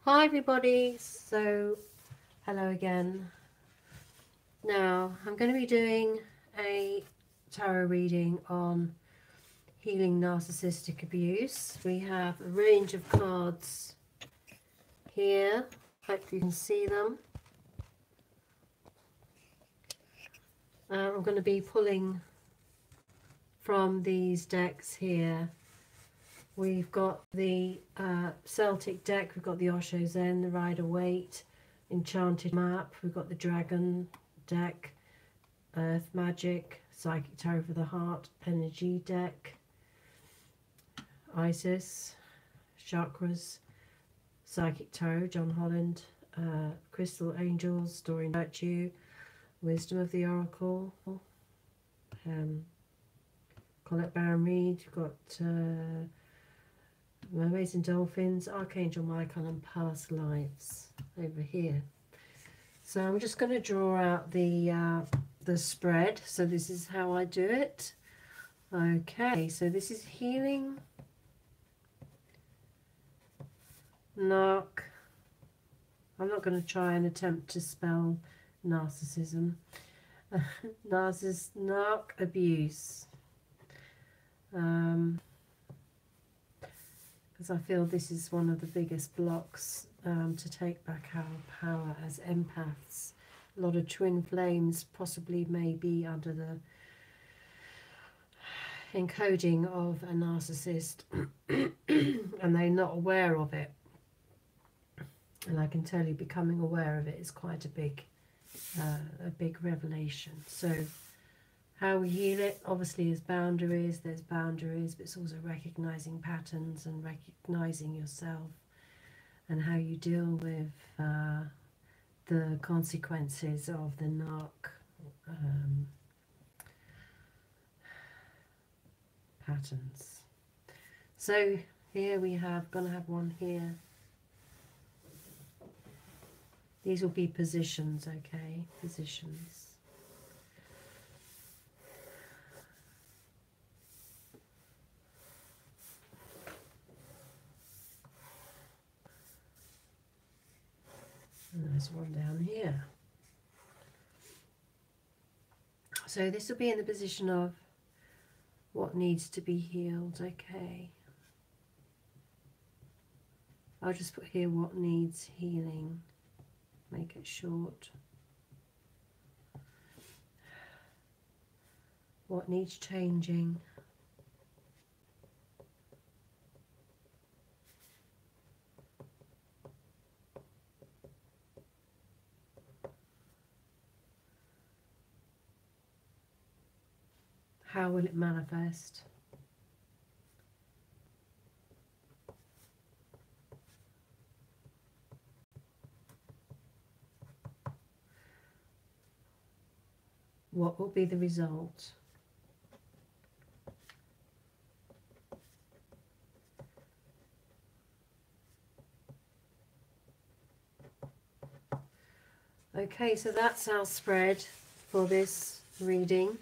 Hi everybody, so hello again. Now I'm going to be doing a tarot reading on healing narcissistic abuse. We have a range of cards here, hope you can see them. I'm going to be pulling from these decks here. We've got the Celtic deck, we've got the Osho Zen, the Rider-Waite, Enchanted Map, we've got the Dragon deck, Earth Magic, Psychic Tarot for the Heart, Energy deck, Isis, Chakras, Psychic Tarot, John Holland, Crystal Angels, Story and Virtue, Wisdom of the Oracle, Colette Baron Reed, we've got Mermaids and Dolphins, Archangel Michael and Past Lives over here. So I'm just going to draw out the spread. So this is how I do it. Okay, so this is healing. Narc. I'm not going to try and attempt to spell narcissism. Narc abuse. Because I feel this is one of the biggest blocks to take back our power as empaths. A lot of twin flames possibly may be under the encoding of a narcissist and they're not aware of it. And I can tell you becoming aware of it is quite a big revelation. So how we heal it obviously is boundaries. There's boundaries, but it's also recognizing patterns and recognizing yourself and how you deal with the consequences of the narc patterns. So here we have, gonna have one here. These will be positions, okay? Positions. And there's one down here. So this will be in the position of what needs to be healed, okay? I'll just put here what needs healing. Make it short. What needs changing? How will it manifest? What will be the result? Okay, so that's our spread for this reading.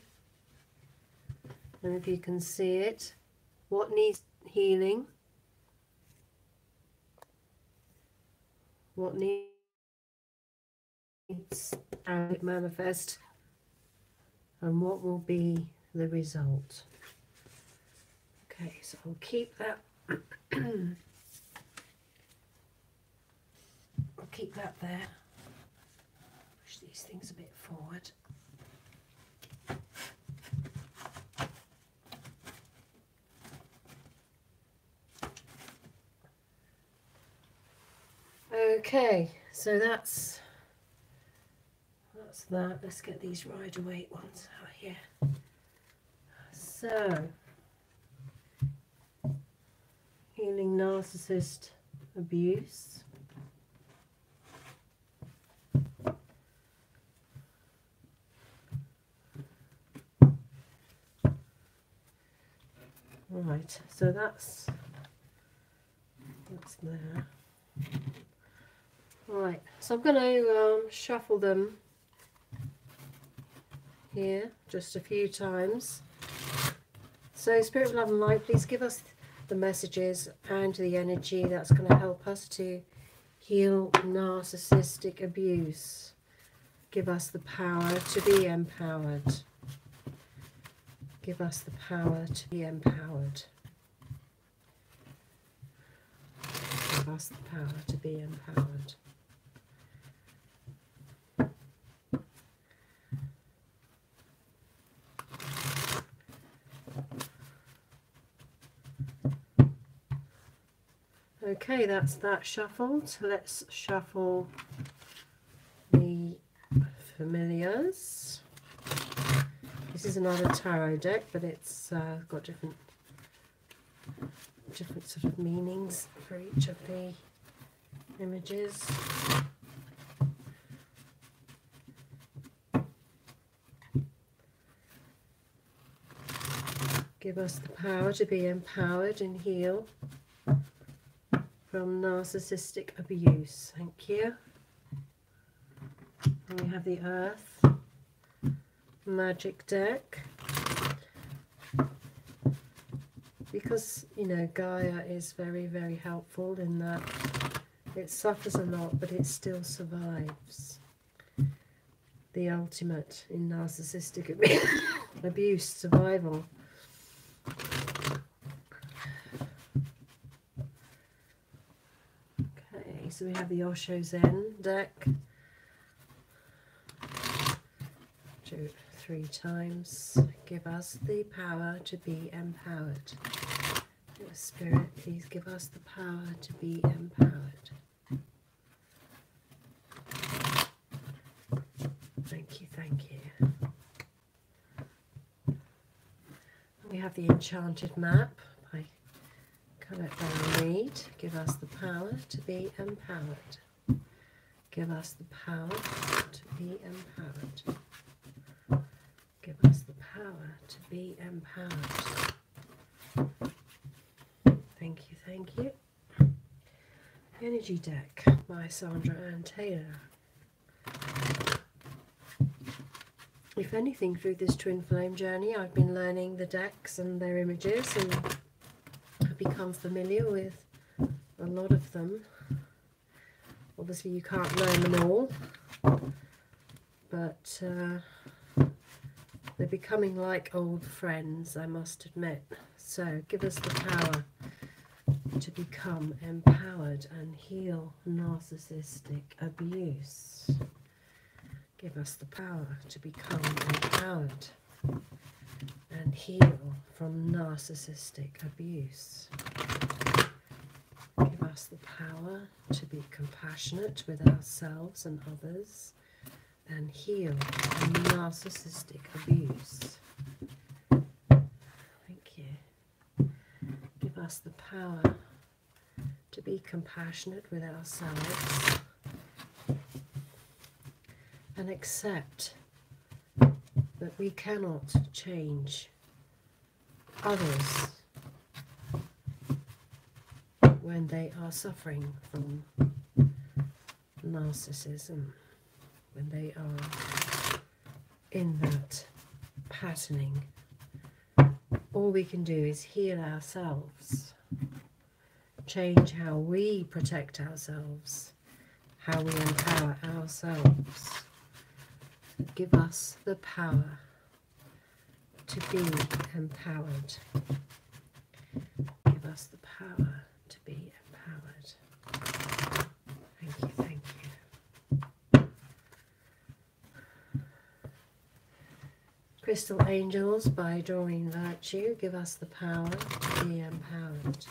And if you can see it, what needs healing? What needs how it manifest? And what will be the result? Okay, so I'll keep that. I'll keep that there. Push these things a bit forward. Okay, so that's that. Let's get these Rider-Waite ones out here. So, healing narcissist abuse. Right, so that's there. Right, so I'm going to shuffle them here just a few times. So Spirit of Love and Light, please give us the messages and the energy that's going to help us to heal narcissistic abuse. Give us the power to be empowered. Give us the power to be empowered. Give us the power to be empowered. Okay, that's that shuffled. Let's shuffle the familiars. This is another tarot deck, but it's got different sort of meanings for each of the images. Give us the power to be empowered and heal from narcissistic abuse. Thank you. And we have the Earth Magic deck. Because, you know, Gaia is very, very helpful in that it suffers a lot, but it still survives. The ultimate in narcissistic abuse, survival. Okay, so we have the Osho Zen deck. 2, 3 times. Give us the power to be empowered. Spirit, please give us the power to be empowered. Thank you, thank you. We have the Enchanted Map by Colette Baron Reid. Give us the power to be empowered. Give us the power to be empowered. Give us the power to be empowered. Thank you, thank you. Energy deck by Sandra Ann Taylor. If anything, through this twin flame journey, I've been learning the decks and their images, and I've become familiar with a lot of them. Obviously, you can't learn them all, but they're becoming like old friends, I must admit. So, give us the power to become empowered and heal narcissistic abuse. Give us the power to become empowered and heal from narcissistic abuse. Give us the power to be compassionate with ourselves and others and heal from narcissistic abuse. Thank you. Give us the power to be compassionate with ourselves and accept that we cannot change others when they are suffering from narcissism, when they are in that patterning. All we can do is heal ourselves, change how we protect ourselves, how we empower ourselves. Give us the power to be empowered. Give us the power to be empowered. Thank you, thank you. Crystal Angels by Doreen Virtue. Give us the power to be empowered.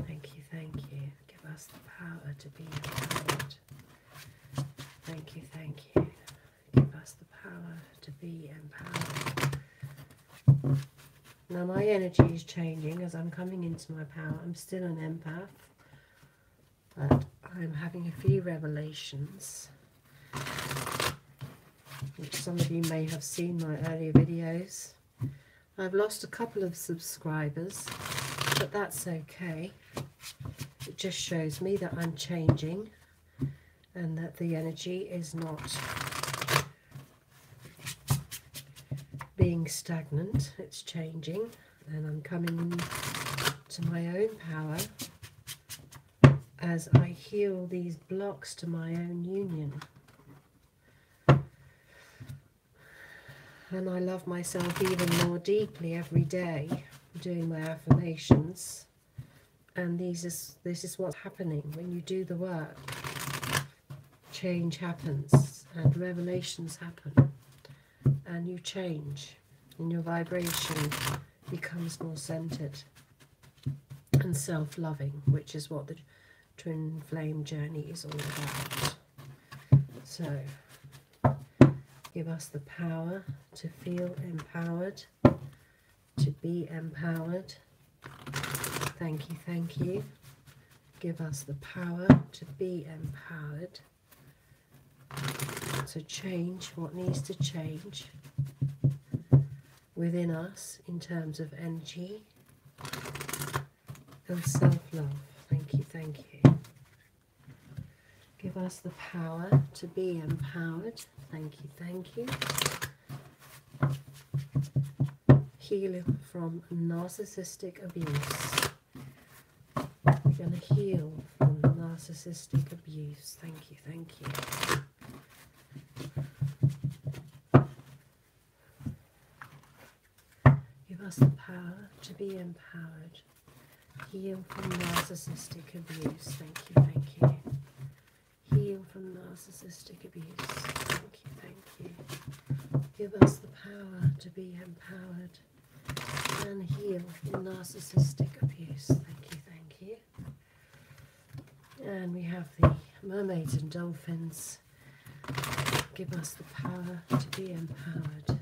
Thank you, thank you. Give us the power to be empowered. Thank you, thank you. Give us the power to be empowered. Now my energy is changing as I'm coming into my power. I'm still an empath, but I'm having a few revelations, which some of you may have seen my earlier videos. I've lost a couple of subscribers, but that's okay. It just shows me that I'm changing and that the energy is not being stagnant, it's changing, and I'm coming into my own power as I heal these blocks to my own union. And I love myself even more deeply every day, doing my affirmations. And this is what's happening when you do the work. Change happens and revelations happen. And you change. And your vibration becomes more centered and self-loving, which is what the twin flame journey is all about. So, give us the power to feel empowered, to be empowered. Thank you, thank you. Give us the power to be empowered, to change what needs to change within us in terms of energy and self-love. Thank you, thank you. Give us the power to be empowered. Thank you, thank you. Healing from narcissistic abuse. We're going to heal from narcissistic abuse. Thank you, thank you. Give us the power to be empowered. Heal from narcissistic abuse. Thank you, thank you. Heal from narcissistic abuse. Thank you, thank you. Give us the power to be empowered and heal from narcissistic abuse. Thank you, thank you. And we have the mermaids and dolphins. Give us the power to be empowered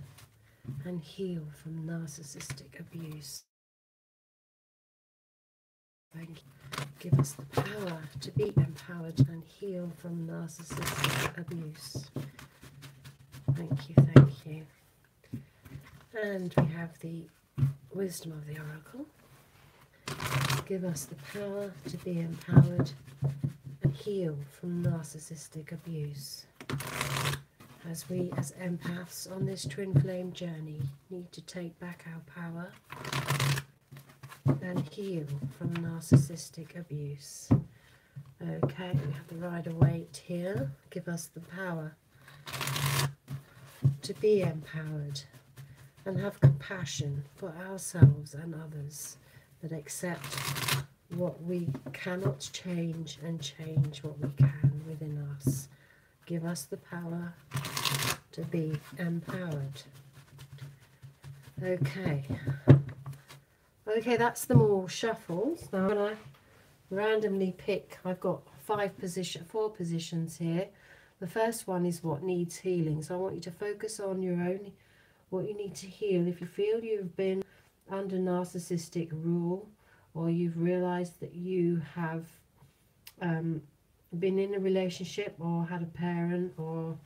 and heal from narcissistic abuse. Thank you. Give us the power to be empowered and heal from narcissistic abuse. Thank you, thank you. And we have the wisdom of the oracle. Give us the power to be empowered and heal from narcissistic abuse. As we, as empaths on this twin flame journey, need to take back our power and heal from narcissistic abuse. Okay, we have the Rider-Waite here. Give us the power to be empowered and have compassion for ourselves and others, that accept what we cannot change and change what we can within us. Give us the power to be empowered. Okay. Okay, that's them all shuffled. Now I'm going to randomly pick. I've got four positions here. The first one is what needs healing. So I want you to focus on your own, what you need to heal. If you feel you've been under narcissistic rule, or you've realized that you have been in a relationship or had a parent or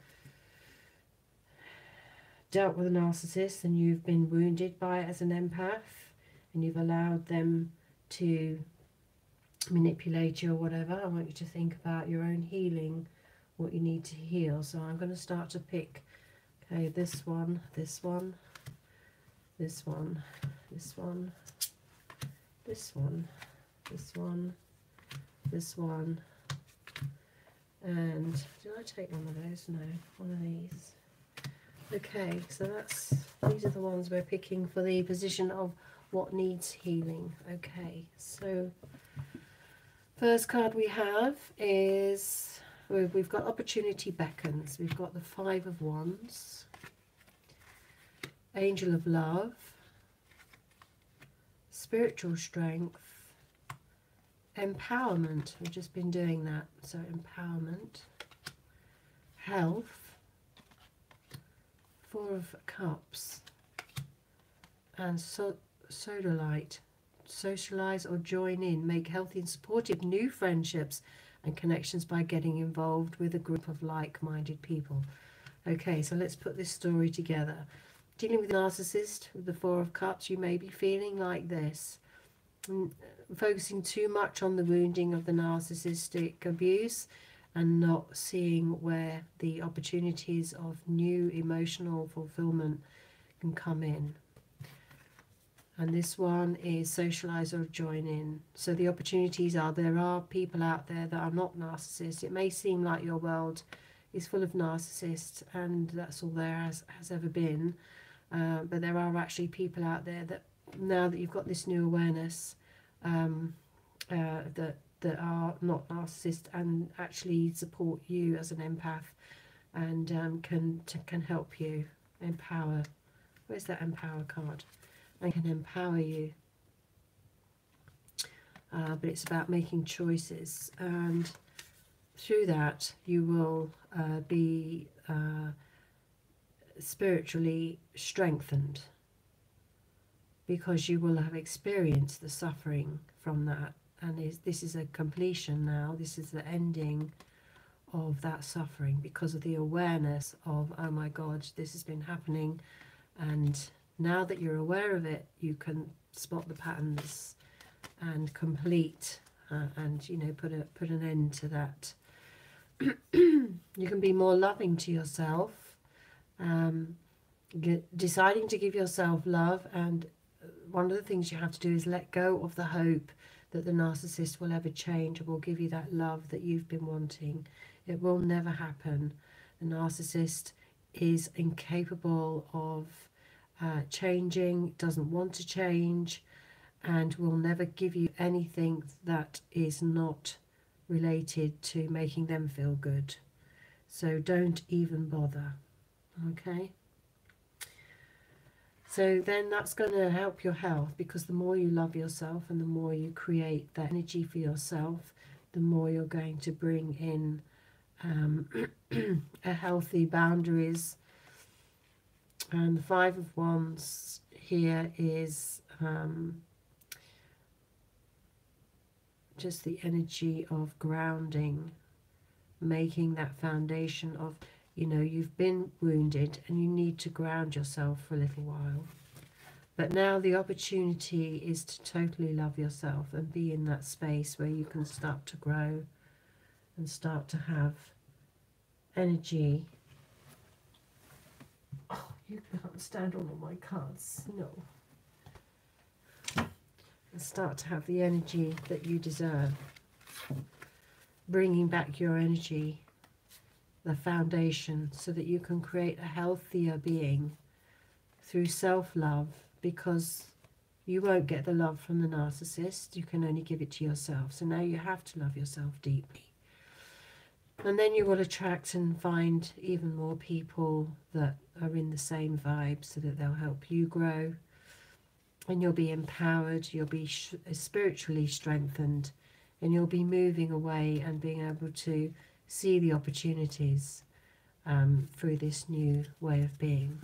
dealt with a narcissist and you've been wounded by it as an empath, and you've allowed them to manipulate you or whatever, I want you to think about your own healing, what you need to heal. So I'm going to start to pick, okay, this one, this one, this one, this one, this one, this one, this one, and did I take one of those? No, one of these. Okay, so these are the ones we're picking for the position of what needs healing. Okay, so first card we have is, we've got opportunity beckons. We've got the Five of Wands, Angel of Love, spiritual strength, empowerment. We've just been doing that. So empowerment, health, Four of Cups, and sodalite. Socialize or join in, make healthy and supportive new friendships and connections by getting involved with a group of like-minded people. Okay, so let's put this story together. Dealing with a narcissist with the Four of Cups, you may be feeling like this, focusing too much on the wounding of the narcissistic abuse and not seeing where the opportunities of new emotional fulfillment can come in. And this one is socialize or join in. So the opportunities are, there are people out there that are not narcissists. It may seem like your world is full of narcissists and that's all there has ever been. But there are actually people out there that, now that you've got this new awareness, that are not narcissists and actually support you as an empath, and can help you empower. Where's that empower card? And can empower you. But it's about making choices, and through that you will be spiritually strengthened, because you will have experienced the suffering from that, and this is a completion now. This is the ending of that suffering, because of the awareness of, oh my God, this has been happening, and now that you're aware of it, you can spot the patterns and complete and, you know, put an end to that. You can be more loving to yourself, deciding to give yourself love. And one of the things you have to do is let go of the hope that the narcissist will ever change or will give you that love that you've been wanting. It will never happen. The narcissist is incapable of changing, doesn't want to change, and will never give you anything that is not related to making them feel good. So don't even bother. Okay? So then that's going to help your health, because the more you love yourself and the more you create that energy for yourself, the more you're going to bring in a healthy boundaries. And the Five of Wands here is just the energy of grounding, making that foundation of, you know, you've been wounded and you need to ground yourself for a little while. But now the opportunity is to totally love yourself and be in that space where you can start to grow and start to have energy. Oh, you can't stand on all my cards. No. And start to have the energy that you deserve. Bringing back your energy, the foundation, so that you can create a healthier being through self-love, because you won't get the love from the narcissist. You can only give it to yourself. So now you have to love yourself deeply. And then you will attract and find even more people that are in the same vibe, so that they'll help you grow. And you'll be empowered, you'll be spiritually strengthened, and you'll be moving away and being able to see the opportunities through this new way of being.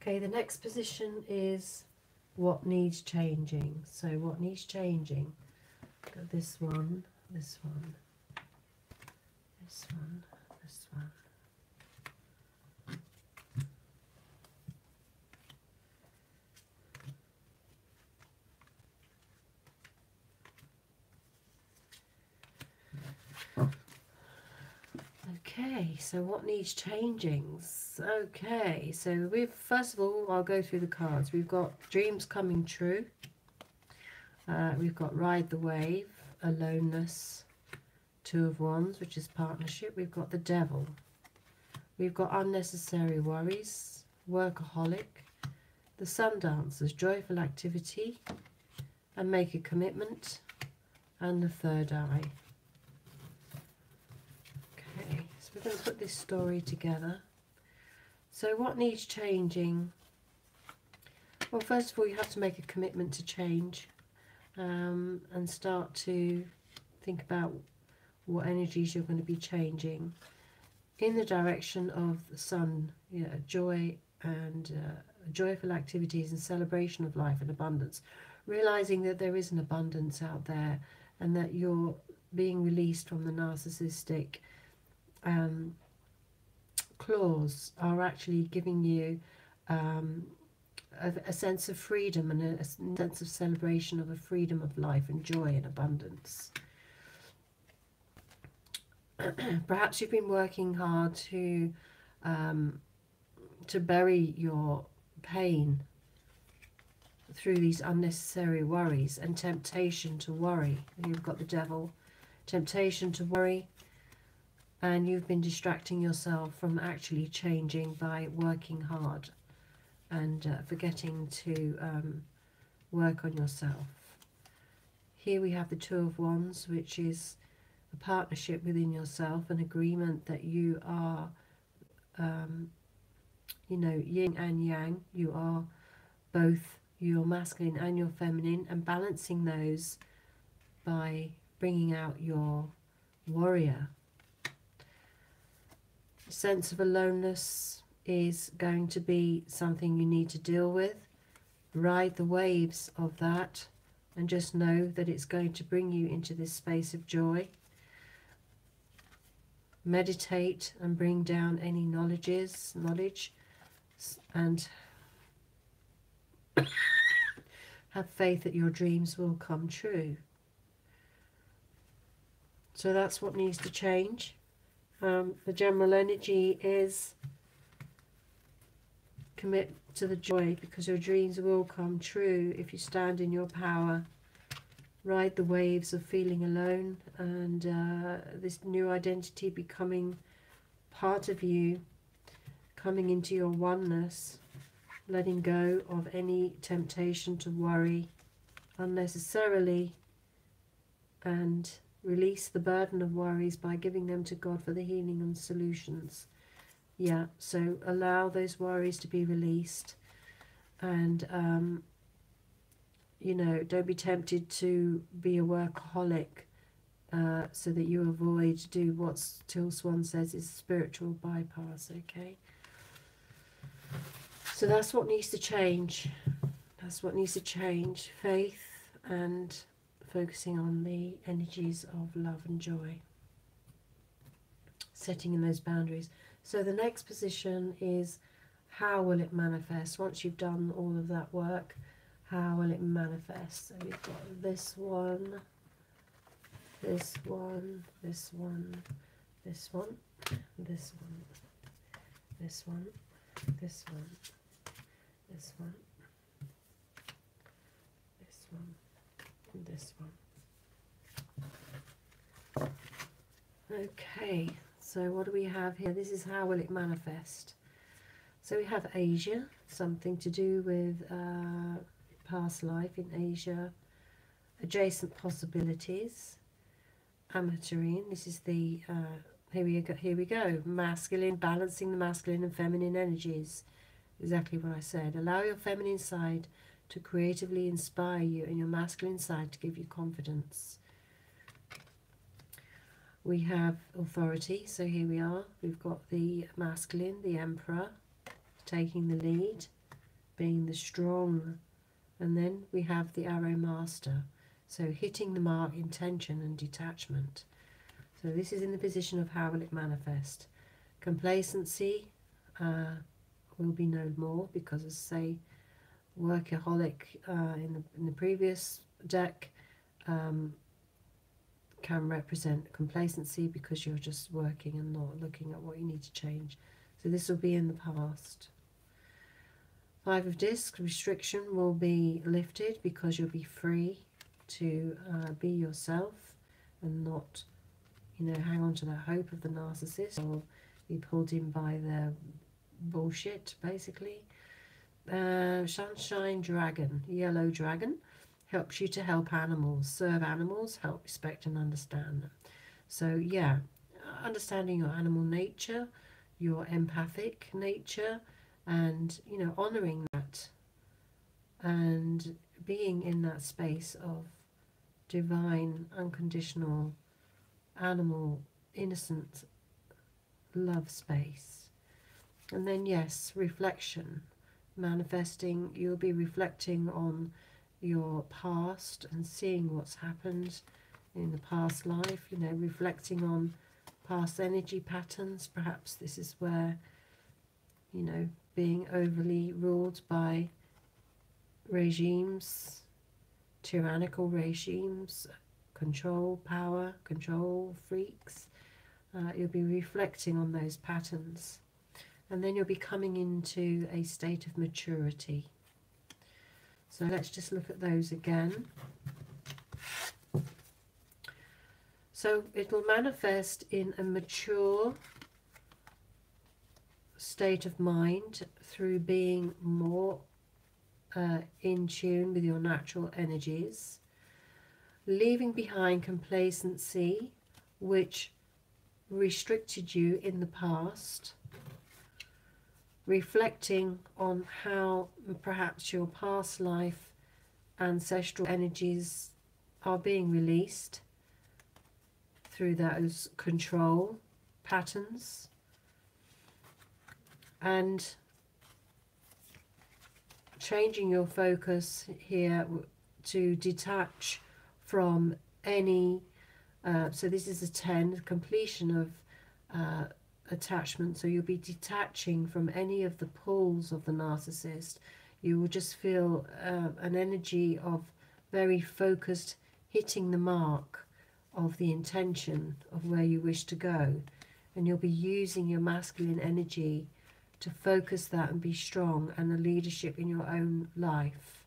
Okay, the next position is what needs changing. So what needs changing? Got this one, this one, this one, this one. Okay, so what needs changing? Okay, so first of all, I'll go through the cards. We've got dreams coming true. We've got ride the wave, aloneness, Two of Wands, which is partnership. We've got the devil. We've got unnecessary worries, workaholic, the sun dancers, joyful activity, and make a commitment, and the third eye. We're going to put this story together. So what needs changing? Well, first of all, you have to make a commitment to change, and start to think about what energies you're going to be changing in the direction of the sun, you know, joy and joyful activities and celebration of life and abundance. Realizing that there is an abundance out there, and that you're being released from the narcissistic claws are actually giving you a sense of freedom and a sense of celebration of a freedom of life and joy and abundance. Perhaps you've been working hard to bury your pain through these unnecessary worries and temptation to worry. You've got the devil, temptation to worry, and you've been distracting yourself from actually changing by working hard and forgetting to work on yourself. Here we have the Two of Wands, which is a partnership within yourself, an agreement that you are, you know, yin and yang. You are both your masculine and your feminine, and balancing those by bringing out your warrior. A sense of aloneness is going to be something you need to deal with. Ride the waves of that and just know that it's going to bring you into this space of joy. Meditate and bring down any knowledge, and have faith that your dreams will come true. So that's what needs to change. The general energy is commit to the joy, because your dreams will come true if you stand in your power. Ride the waves of feeling alone and this new identity becoming part of you, coming into your oneness, letting go of any temptation to worry unnecessarily, and release the burden of worries by giving them to God for the healing and solutions. Yeah, so allow those worries to be released, and you know, don't be tempted to be a workaholic so that you avoid do what Till Swan says is spiritual bypass. Okay, so that's what needs to change. That's what needs to change. Faith and focusing on the energies of love and joy, setting in those boundaries. So the next position is, how will it manifest? Once you've done all of that work, how will it manifest? So we've got this one, this one, this one, this one, this one, this one, this one, this one, this one, and this one. Okay, so what do we have here? This is how will it manifest. So we have Asia, something to do with past life in Asia, adjacent possibilities, ameturine. This is the here we go, masculine, balancing the masculine and feminine energies. Exactly what I said. Allow your feminine side to creatively inspire you and your masculine side to give you confidence. We have authority, so here we are. We've got the masculine, the emperor, taking the lead, being the strong, and then we have the arrow master, so hitting the mark, intention and detachment. So this is in the position of how will it manifest. Complacency will be no more, because as I say, workaholic in the previous deck can represent complacency, because you're just working and not looking at what you need to change. So this will be in the past. Five of Discs, restriction will be lifted, because you'll be free to be yourself and not, you know, hang on to the hope of the narcissist or be pulled in by their bullshit, basically. Sunshine Dragon, yellow dragon, helps you to help animals, serve animals, help respect and understand them. So yeah, understanding your animal nature, your empathic nature, and, you know, honoring that and being in that space of divine, unconditional, animal, innocent love space. And then yes, reflection, manifesting. You'll be reflecting on your past and seeing what's happened in the past life, you know, reflecting on past energy patterns. Perhaps this is where, you know, being overly ruled by regimes, tyrannical regimes, control, power, control freaks. You'll be reflecting on those patterns, and then you'll be coming into a state of maturity. So let's just look at those again. So it will manifest in a mature state of mind through being more in tune with your natural energies, leaving behind complacency which restricted you in the past, reflecting on how perhaps your past life ancestral energies are being released through those control patterns, and changing your focus here to detach from any so this is a 10, completion of attachment. So you'll be detaching from any of the pulls of the narcissist. You will just feel an energy of very focused, hitting the mark of the intention of where you wish to go, and you'll be using your masculine energy to focus that and be strong and a leadership in your own life,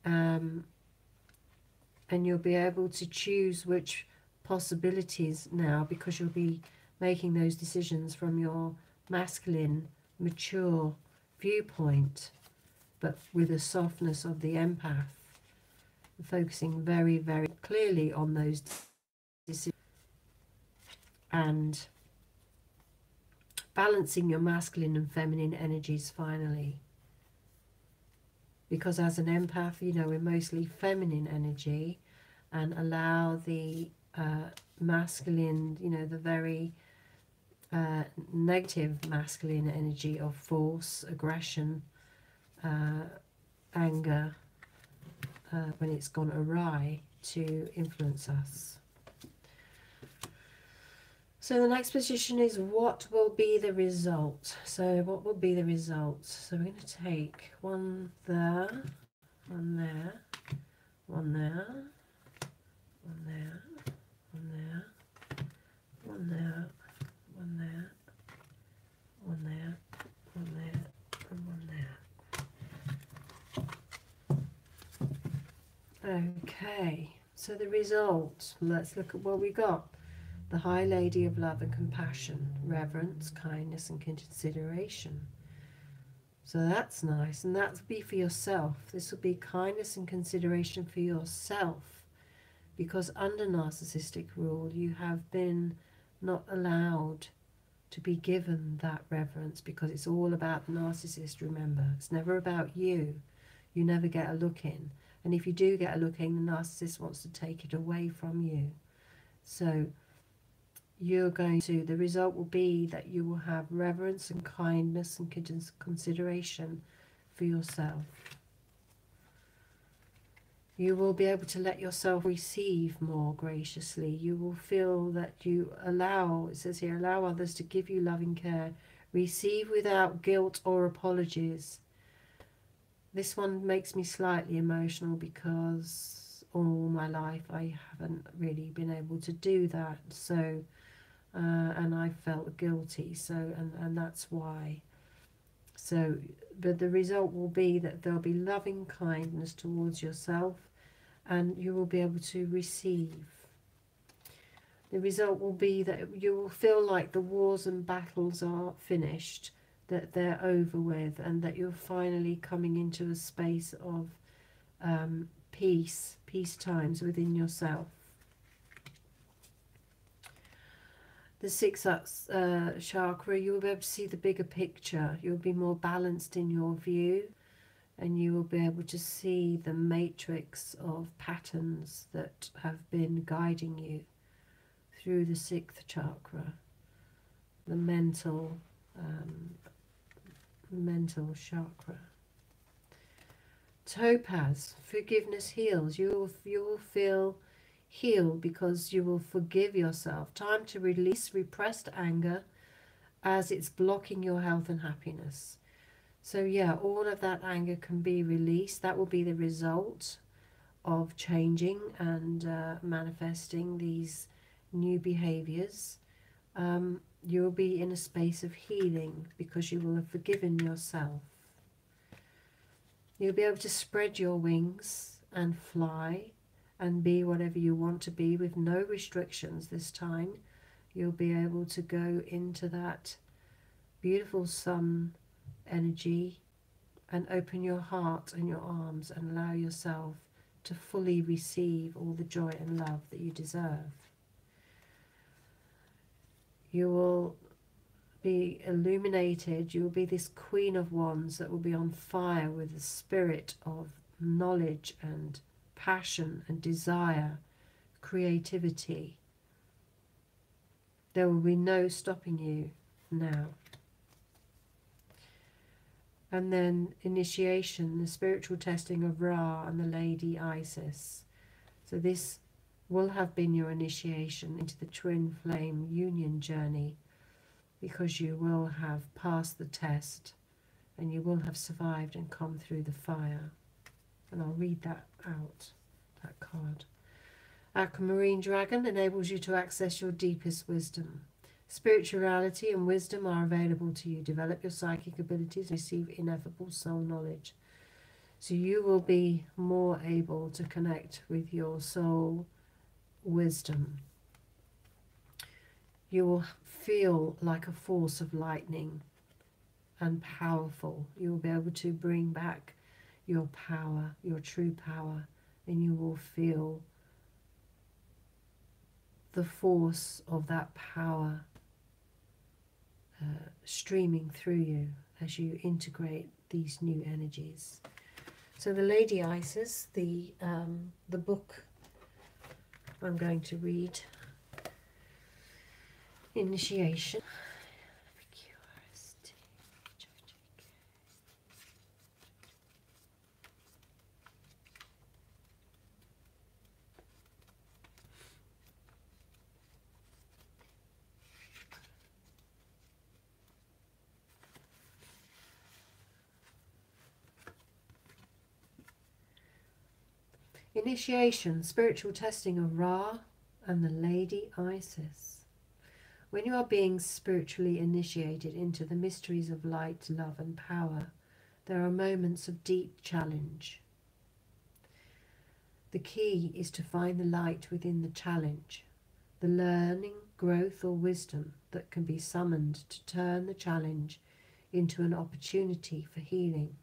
and you'll be able to choose which possibilities now, because you'll be making those decisions from your masculine mature viewpoint, but with a softness of the empath, focusing very, very clearly on those decisions and balancing your masculine and feminine energies finally. Because as an empath, you know, we're mostly feminine energy, and allow the masculine, you know, the very negative masculine energy of force, aggression, anger, when it's gone awry, to influence us. So the next position is, what will be the result? So what will be the result? So we're going to take one there, one there, one there, one there, one there, one there, one there, one there, one there, and one there. Okay, so the result, let's look at what we got. The High Lady of Love and Compassion, reverence, kindness and consideration. So that's nice, and that will be for yourself. This will be kindness and consideration for yourself, because under narcissistic rule you have been not allowed to be given that reverence, because it's all about the narcissist, remember. It's never about you. You never get a look in. And if you do get a look in, the narcissist wants to take it away from you. So you're going to, the result will be that you will have reverence and kindness and consideration for yourself. You will be able to let yourself receive more graciously. You will feel that you allow, it says here, allow others to give you loving care. Receive without guilt or apologies. This one makes me slightly emotional, because all my life I haven't really been able to do that. So and I felt guilty, so and that's why. So but the result will be that there'll be loving kindness towards yourself, and you will be able to receive. The result will be that you will feel like the wars and battles are finished, that they're over with, and that you're finally coming into a space of peace times within yourself. The sixth chakra, you will be able to see the bigger picture. You'll be more balanced in your view, and you will be able to see the matrix of patterns that have been guiding you through the sixth chakra, the mental chakra. Topaz, forgiveness heals. You will feel healed, because you will forgive yourself. Time to release repressed anger as it's blocking your health and happiness. So yeah, all of that anger can be released. That will be the result of changing and manifesting these new behaviors. You will be in a space of healing, because you will have forgiven yourself. You'll be able to spread your wings and fly and be whatever you want to be with no restrictions this time. You'll be able to go into that beautiful sun energy and open your heart and your arms and allow yourself to fully receive all the joy and love that you deserve. You will be illuminated. You will be this Queen of Wands that will be on fire with the spirit of knowledge and passion and desire, creativity. There will be no stopping you now. And then initiation, the spiritual testing of Ra and the Lady Isis. So this will have been your initiation into the twin flame union journey, because you will have passed the test and you will have survived and come through the fire. And I'll read that out, that card. Aquamarine Dragon enables you to access your deepest wisdom. Spirituality and wisdom are available to you. Develop your psychic abilities and receive ineffable soul knowledge. So you will be more able to connect with your soul wisdom. You will feel like a force of lightning and powerful. You will be able to bring back your power, your true power, and you will feel the force of that power streaming through you as you integrate these new energies. So the Lady Isis, the book I'm going to read, Initiation. Initiation, spiritual testing of Ra and the Lady Isis. When you are being spiritually initiated into the mysteries of light, love and power, there are moments of deep challenge. The key is to find the light within the challenge, the learning, growth or wisdom that can be summoned to turn the challenge into an opportunity for healing.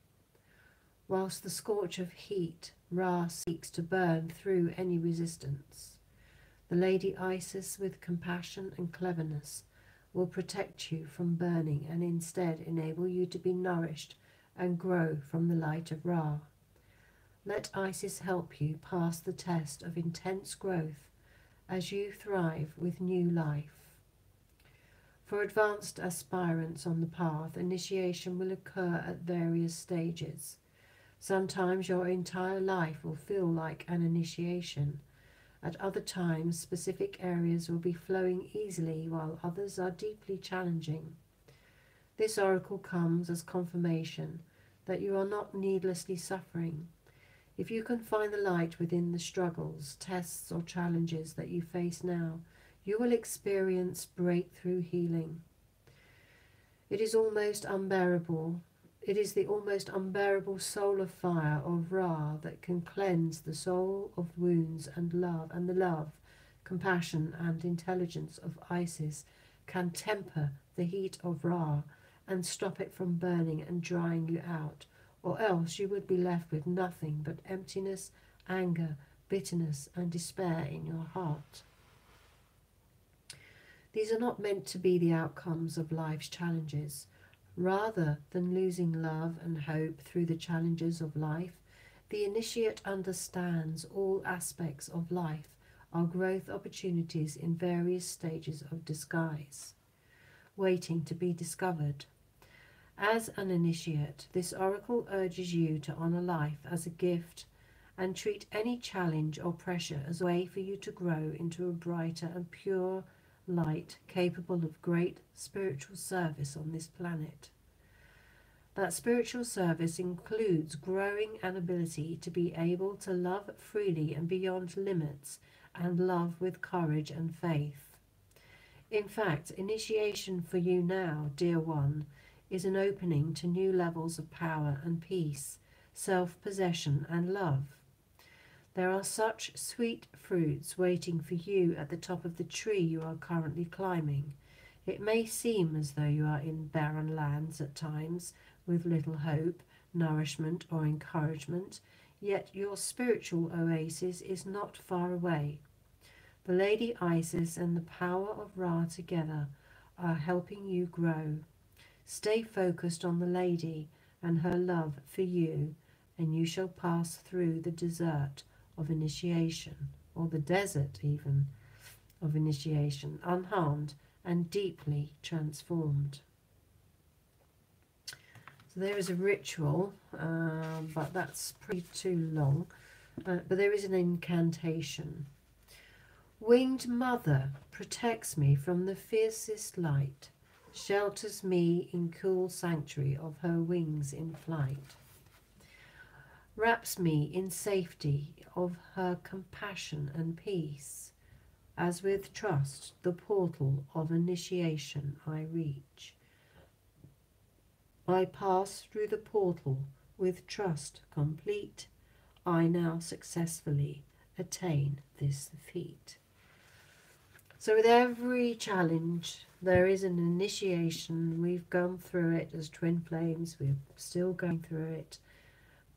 Whilst the scorch of heat, Ra seeks to burn through any resistance. The Lady Isis, with compassion and cleverness, will protect you from burning and instead enable you to be nourished and grow from the light of Ra. Let Isis help you pass the test of intense growth as you thrive with new life. For advanced aspirants on the path, initiation will occur at various stages. Sometimes your entire life will feel like an initiation. At other times, specific areas will be flowing easily, while others are deeply challenging. This oracle comes as confirmation that you are not needlessly suffering. If you can find the light within the struggles, tests or challenges that you face now, you will experience breakthrough healing. It is almost unbearable. It is the almost unbearable soul of fire of Ra that can cleanse the soul of wounds, and the love, compassion and intelligence of Isis can temper the heat of Ra and stop it from burning and drying you out, or else you would be left with nothing but emptiness, anger, bitterness and despair in your heart. These are not meant to be the outcomes of life's challenges. Rather than losing love and hope through the challenges of life, the initiate understands all aspects of life are growth opportunities in various stages of disguise, waiting to be discovered. As an initiate, this oracle urges you to honor life as a gift and treat any challenge or pressure as a way for you to grow into a brighter and pure light capable of great spiritual service on this planet. That spiritual service includes growing an ability to be able to love freely and beyond limits, and love with courage and faith. In fact, initiation for you now, dear one, is an opening to new levels of power and peace, self-possession and love. There are such sweet fruits waiting for you at the top of the tree you are currently climbing. It may seem as though you are in barren lands at times, with little hope, nourishment or encouragement, yet your spiritual oasis is not far away. The Lady Isis and the power of Ra together are helping you grow. Stay focused on the Lady and her love for you, and you shall pass through the desert of initiation, or the desert even, of initiation, unharmed and deeply transformed. So there is a ritual, but that's pretty too long. But there is an incantation. Winged Mother protects me from the fiercest light, shelters me in cool sanctuary of her wings in flight, wraps me in safety of her compassion and peace, as with trust the portal of initiation I reach. I pass through the portal with trust complete. I now successfully attain this feat. So with every challenge, there is an initiation. We've gone through it as twin flames. We're still going through it.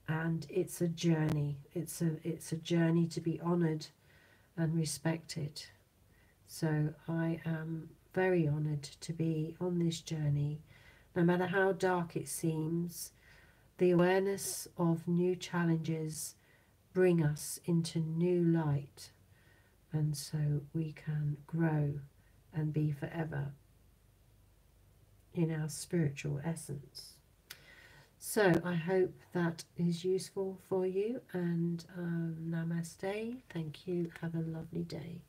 And it's a journey. It's a journey to be honoured and respected. So I am very honoured to be on this journey. No matter how dark it seems, the awareness of new challenges bring us into new light. And so we can grow and be forever in our spiritual essence. So I hope that is useful for you, and namaste. Thank you. Have a lovely day.